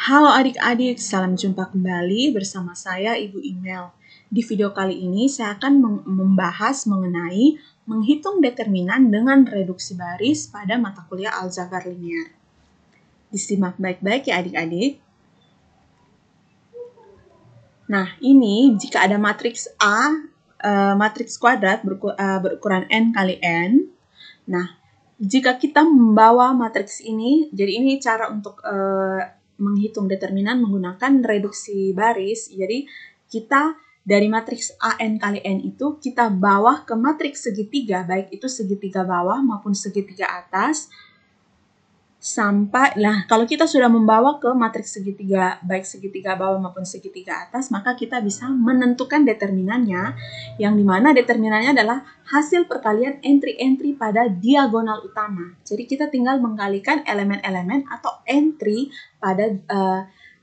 Halo adik-adik, salam jumpa kembali bersama saya Ibu Imel. Di video kali ini saya akan membahas mengenai menghitung determinan dengan reduksi baris pada mata kuliah aljabar linear. Disimak baik-baik ya adik-adik. Nah, ini jika ada matriks A, matriks kuadrat berukuran N kali N. Nah, jika kita membawa matriks ini, jadi ini cara untuk menghitung determinan menggunakan reduksi baris. Jadi kita dari matriks AN kali N itu kita bawa ke matriks segitiga, baik itu segitiga bawah maupun segitiga atas. Kalau kita sudah membawa ke matriks segitiga, baik segitiga bawah maupun segitiga atas, maka kita bisa menentukan determinannya, yang dimana determinannya adalah hasil perkalian entry-entry pada diagonal utama. Jadi kita tinggal mengkalikan elemen-elemen atau entry pada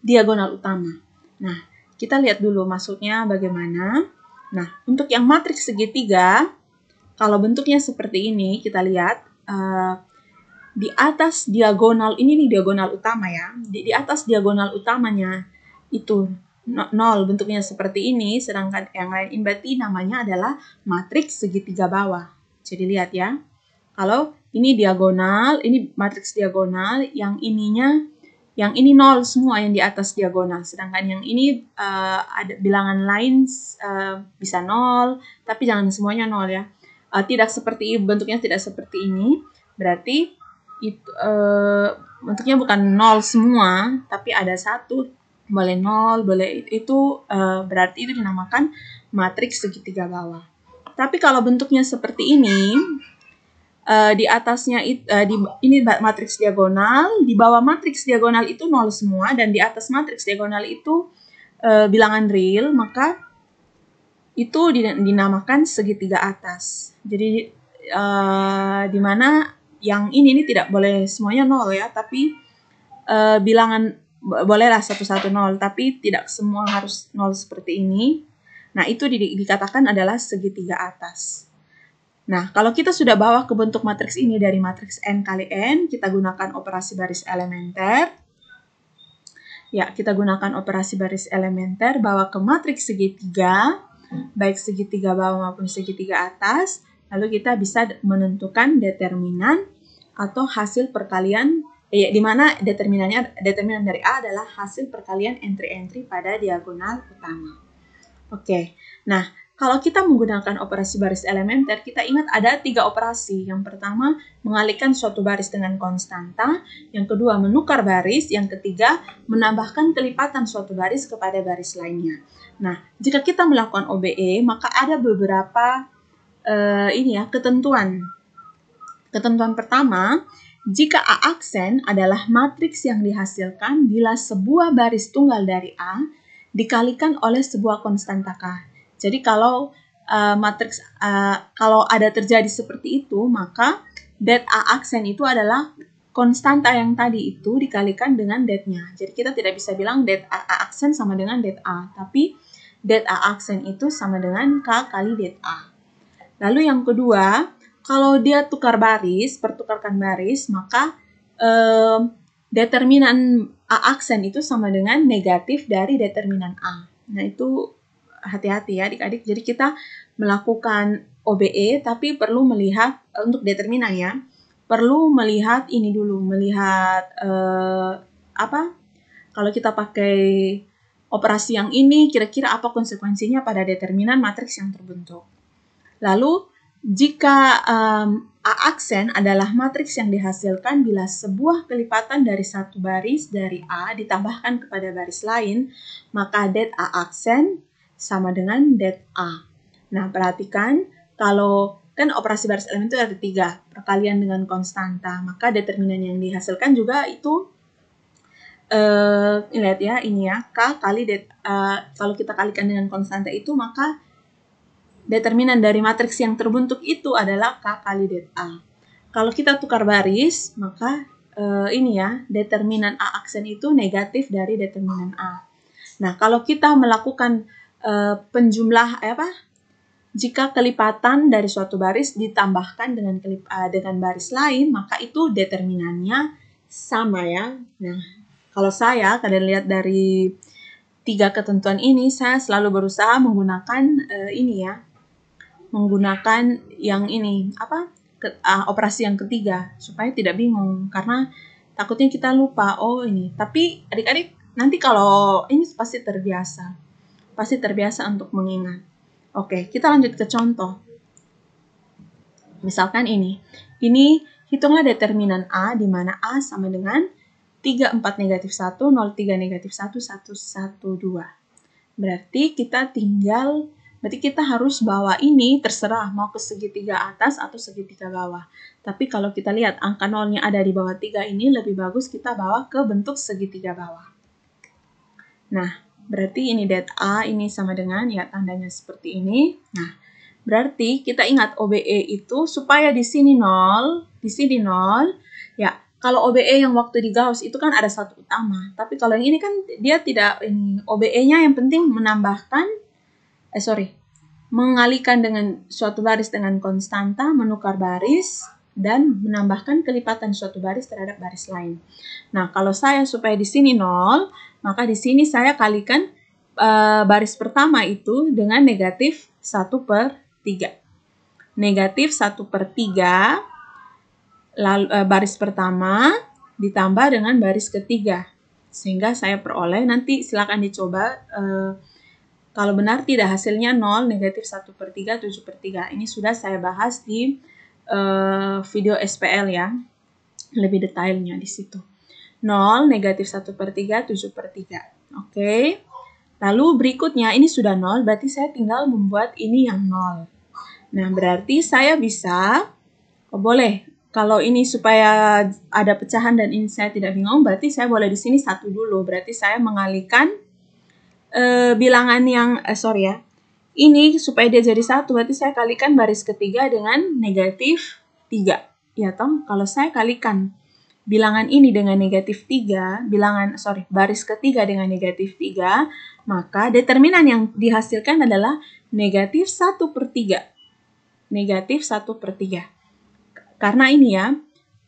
diagonal utama. Nah, kita lihat dulu maksudnya bagaimana. Nah, untuk yang matriks segitiga, kalau bentuknya seperti ini, kita lihat di atas diagonal, ini nih diagonal utama ya, di atas diagonal utamanya itu 0 bentuknya seperti ini, sedangkan yang lain ini berarti namanya adalah matriks segitiga bawah. Jadi lihat ya, kalau ini diagonal, ini matriks diagonal, yang ini 0 semua yang di atas diagonal, sedangkan yang ini ada bilangan lain bisa 0, tapi jangan semuanya 0 ya. Bentuknya tidak seperti ini, berarti itu bentuknya bukan 0 semua, tapi ada 1, boleh 0, boleh itu, berarti itu dinamakan matriks segitiga bawah. Tapi kalau bentuknya seperti ini, di atasnya ini matriks diagonal, di bawah matriks diagonal itu 0 semua, dan di atas matriks diagonal itu bilangan real, maka itu dinamakan segitiga atas. Jadi di mana yang ini tidak boleh semuanya 0 ya, tapi bilangan bolehlah 1, 1, 0, tapi tidak semua harus 0 seperti ini. Nah, itu dikatakan adalah segitiga atas. Nah, kalau kita sudah bawa ke bentuk matriks ini dari matriks N kali N, kita gunakan operasi baris elementer. Ya, kita gunakan operasi baris elementer, bawa ke matriks segitiga, baik segitiga bawah maupun segitiga atas, lalu kita bisa menentukan determinan atau hasil perkalian, di mana determinan dari A adalah hasil perkalian entry-entry pada diagonal utama. Oke, nah kalau kita menggunakan operasi baris elementer, kita ingat ada 3 operasi. Yang pertama, mengalihkan suatu baris dengan konstanta. Yang kedua, menukar baris. Yang ketiga, menambahkan kelipatan suatu baris kepada baris lainnya. Nah, jika kita melakukan OBE, maka ada beberapa ketentuan. Ketentuan pertama, jika A aksen adalah matriks yang dihasilkan bila sebuah baris tunggal dari A dikalikan oleh sebuah konstanta K. Jadi kalau kalau ada terjadi seperti itu, maka det A aksen itu adalah konstanta yang tadi itu dikalikan dengan det-nya. Jadi kita tidak bisa bilang det A aksen sama dengan det A, tapi det A aksen itu sama dengan K kali det A. Lalu yang kedua, kalau dia pertukarkan baris, maka determinan A aksen itu sama dengan negatif dari determinan A. Nah, itu hati-hati ya adik-adik. Jadi kita melakukan OBE, tapi perlu melihat untuk determinan ya, perlu melihat ini dulu, melihat kalau kita pakai operasi yang ini, kira-kira apa konsekuensinya pada determinan matriks yang terbentuk. Lalu, jika A aksen adalah matriks yang dihasilkan bila sebuah kelipatan dari satu baris dari A ditambahkan kepada baris lain, maka det A aksen sama dengan det A. Nah, perhatikan, kalau kan operasi baris elementer itu ada 3, perkalian dengan konstanta, maka determinan yang dihasilkan juga itu lihat ya, ini ya, K kali kalau kita kalikan dengan konstanta itu, maka determinan dari matriks yang terbentuk itu adalah K kali det A. Kalau kita tukar baris, maka determinan A aksen itu negatif dari determinan A. Nah, kalau kita melakukan jika kelipatan dari suatu baris ditambahkan dengan baris lain, maka itu determinannya sama ya. Nah, kalau kalian lihat dari 3 ketentuan ini, saya selalu berusaha menggunakan menggunakan yang ini, operasi yang ketiga, supaya tidak bingung, karena takutnya kita lupa, oh ini. Tapi adik-adik, nanti kalau ini pasti terbiasa untuk mengingat. Oke, kita lanjut ke contoh. Misalkan ini hitunglah determinan A, di mana A sama dengan 3, 4, negatif 1, 0, 3, negatif 1, 1, 1, 2. Berarti kita harus bawa ini, terserah mau ke segitiga atas atau segitiga bawah. Tapi kalau kita lihat angka nolnya ada di bawah 3 ini, lebih bagus kita bawa ke bentuk segitiga bawah. Nah, berarti ini det A ini sama dengan, ya tandanya seperti ini. Nah, berarti kita ingat OBE itu supaya di sini 0, ya kalau OBE yang waktu di Gauss itu kan ada satu utama. Tapi kalau yang ini kan dia tidak, OBE-nya yang penting mengalihkan dengan suatu baris dengan konstanta, menukar baris, dan menambahkan kelipatan suatu baris terhadap baris lain. Nah, kalau saya supaya di sini 0, maka di sini saya kalikan baris pertama itu dengan negatif 1/3. Negatif 1/3 lalu, baris pertama ditambah dengan baris ketiga. Sehingga saya peroleh, nanti silakan dicoba. Kalau benar tidak hasilnya 0, negatif 1/3, 7/3. Ini sudah saya bahas di video SPL ya. Lebih detailnya di situ. 0, negatif 1/3, 7/3. Oke. Lalu berikutnya ini sudah 0, berarti saya tinggal membuat ini yang 0. Nah, berarti saya bisa, boleh, kalau ini supaya ada pecahan dan ini saya tidak bingung, berarti saya boleh di sini 1 dulu. Berarti saya mengalihkan bilangan yang, ini supaya dia jadi 1, berarti saya kalikan baris ketiga dengan negatif 3. Ya toh, kalau saya kalikan bilangan ini dengan negatif 3, baris ketiga dengan negatif 3, maka determinan yang dihasilkan adalah negatif 1/3. Negatif 1/3. Karena ini ya,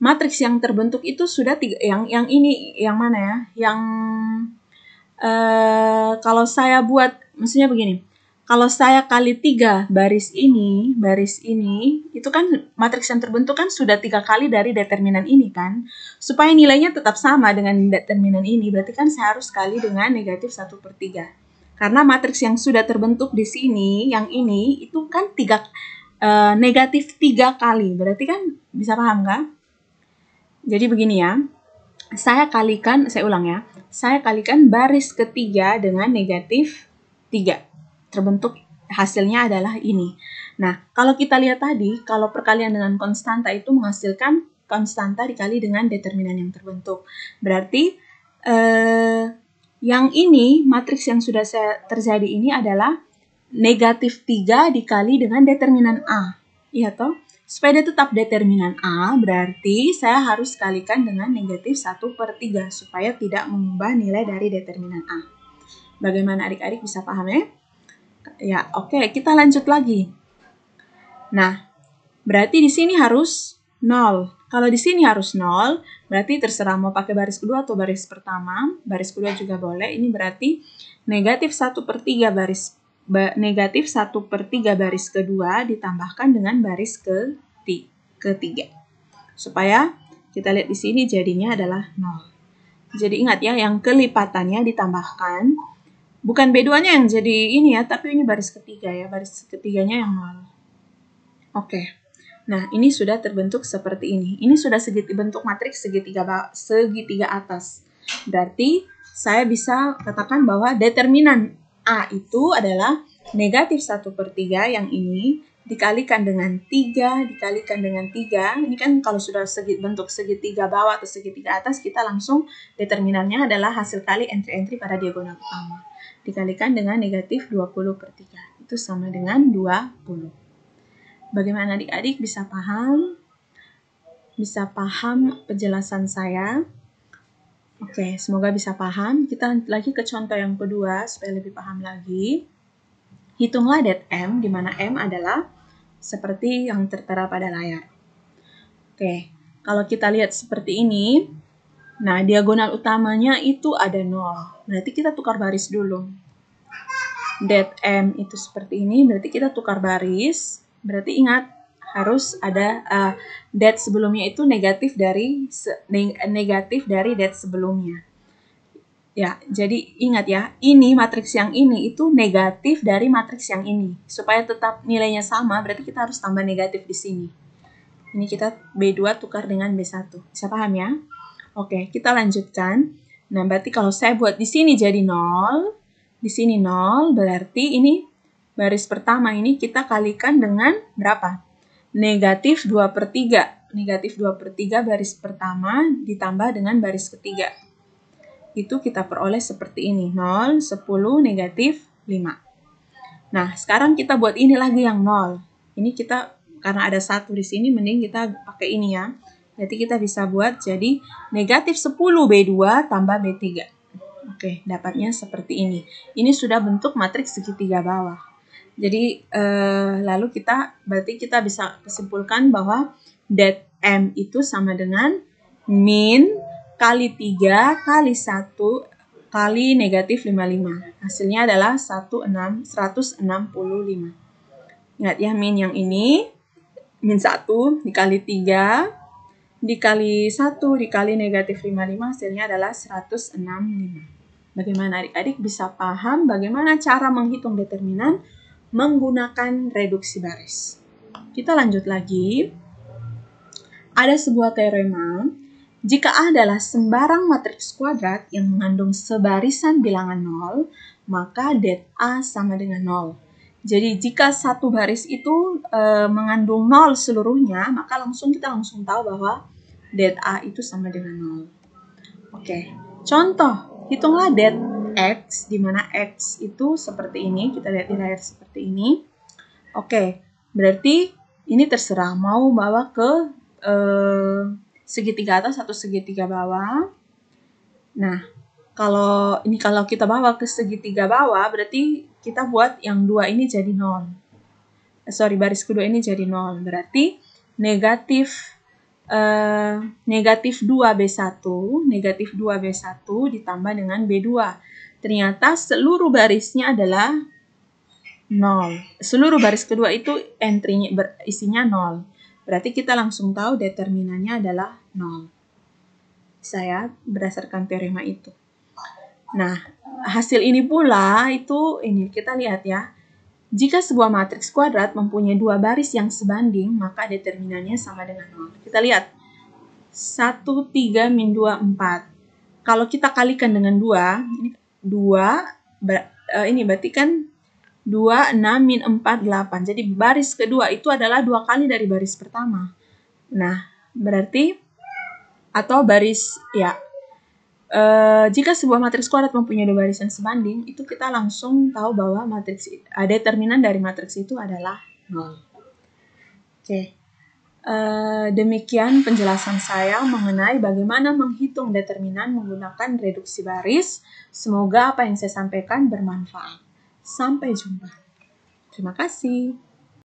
matriks yang terbentuk itu sudah 3, yang ini, yang mana ya? Yang kalau saya buat, maksudnya begini, kalau saya kali 3 baris ini, itu kan matriks yang terbentuk kan sudah 3 kali dari determinan ini kan. Supaya nilainya tetap sama dengan determinan ini, berarti kan saya harus kali dengan negatif 1/3. Karena matriks yang sudah terbentuk di sini, yang ini, itu kan negatif 3 kali. Berarti kan bisa paham kan? Jadi begini ya, saya ulang ya, saya kalikan baris ketiga dengan negatif 3. Terbentuk hasilnya adalah ini. Nah, kalau kita lihat tadi, kalau perkalian dengan konstanta itu menghasilkan konstanta dikali dengan determinan yang terbentuk. Berarti yang ini, matriks yang sudah terjadi ini adalah negatif 3 dikali dengan determinan A. Iya toh? Supaya dia tetap determinan A, berarti saya harus kalikan dengan negatif 1/3 supaya tidak mengubah nilai dari determinan A. Bagaimana adik-adik bisa paham ya? Ya, oke, kita lanjut lagi. Nah, berarti di sini harus 0. Kalau di sini harus 0, berarti terserah mau pakai baris kedua atau baris pertama. Baris kedua juga boleh. Ini berarti negatif 1/3 baris kedua ditambahkan dengan baris ketiga. Supaya kita lihat di sini jadinya adalah 0. Jadi ingat ya, yang kelipatannya ditambahkan. Bukan B2-nya yang jadi ini ya, tapi ini baris ketiga ya. Baris ketiganya yang 0. Oke. Nah, ini sudah terbentuk seperti ini. Ini sudah bentuk matriks segitiga atas. Berarti saya bisa katakan bahwa determinan A itu adalah negatif 1/3 yang ini dikalikan dengan 3, dikalikan dengan 3. Ini kan kalau sudah bentuk segitiga bawah atau segitiga atas, kita langsung determinannya adalah hasil kali entry-entry pada diagonal utama. Dikalikan dengan negatif 20/3. Itu sama dengan 20. Bagaimana adik-adik bisa paham? Bisa paham penjelasan saya? Oke, semoga bisa paham. Kita lanjut lagi ke contoh yang kedua supaya lebih paham lagi. Hitunglah det M, di mana M adalah seperti yang tertera pada layar. Oke, kalau kita lihat seperti ini, Nah, diagonal utamanya itu ada 0. Berarti kita tukar baris dulu. Det M itu seperti ini, berarti kita tukar baris. Berarti ingat, harus ada det sebelumnya itu negatif dari det sebelumnya. Ya, jadi ingat ya, ini matriks yang ini itu negatif dari matriks yang ini. Supaya tetap nilainya sama, berarti kita harus tambah negatif di sini. Ini kita B2 tukar dengan B1. Bisa paham ya? Oke, kita lanjutkan. Nah, berarti kalau saya buat di sini jadi 0, di sini 0, berarti ini baris pertama ini kita kalikan dengan berapa? Negatif 2/3. Negatif 2/3 baris pertama ditambah dengan baris ketiga. Itu kita peroleh seperti ini. 0, 10, negatif 5. Nah, sekarang kita buat ini lagi yang 0. Ini kita, karena ada 1 di sini, mending kita pakai ini ya. Jadi kita bisa buat jadi negatif 10 B2 tambah B3. Oke, dapatnya seperti ini. Ini sudah bentuk matriks segitiga bawah. Jadi, lalu berarti kita bisa kesimpulkan bahwa det M itu sama dengan min kali 3 kali 1 kali negatif 55. Hasilnya adalah 165. Ingat ya, min yang ini, min 1 dikali 3, dikali 1 dikali negatif 55, hasilnya adalah 165. Bagaimana adik-adik bisa paham bagaimana cara menghitung determinan menggunakan reduksi baris? Kita lanjut lagi. Ada sebuah teorema, jika A adalah sembarang matriks kuadrat yang mengandung sebarisan bilangan 0, maka det A sama dengan 0. Jadi jika satu baris itu mengandung 0 seluruhnya, maka kita langsung tahu bahwa det A itu sama dengan 0. Oke, contoh, hitunglah det X, di mana X itu seperti ini. Kita lihat di layar seperti ini. Oke, berarti ini terserah mau bawa ke segitiga atas atau segitiga bawah. Nah, kalau kita bawa ke segitiga bawah, berarti kita buat yang 2 ini jadi 0. Baris kedua ini jadi 0. Berarti negatif 2B1 ditambah dengan B2. Ternyata seluruh barisnya adalah 0. Seluruh baris kedua itu isinya 0. Berarti kita langsung tahu determinannya adalah 0. Bisa ya, berdasarkan teorema itu. Nah, hasil ini pula ini kita lihat ya. Jika sebuah matriks kuadrat mempunyai 2 baris yang sebanding, maka determinannya sama dengan 0. Kita lihat. 1, 3, min 2, 4. Kalau kita kalikan dengan 2, ini berarti kan 2, 6, min 4, 8. Jadi baris kedua itu adalah 2 kali dari baris pertama. Nah, berarti, atau baris, ya, jika sebuah matriks kuadrat mempunyai 2 baris yang sebanding, itu kita langsung tahu bahwa determinan dari matriks itu adalah 0. Oke. Demikian penjelasan saya mengenai bagaimana menghitung determinan menggunakan reduksi baris. Semoga apa yang saya sampaikan bermanfaat. Sampai jumpa. Terima kasih.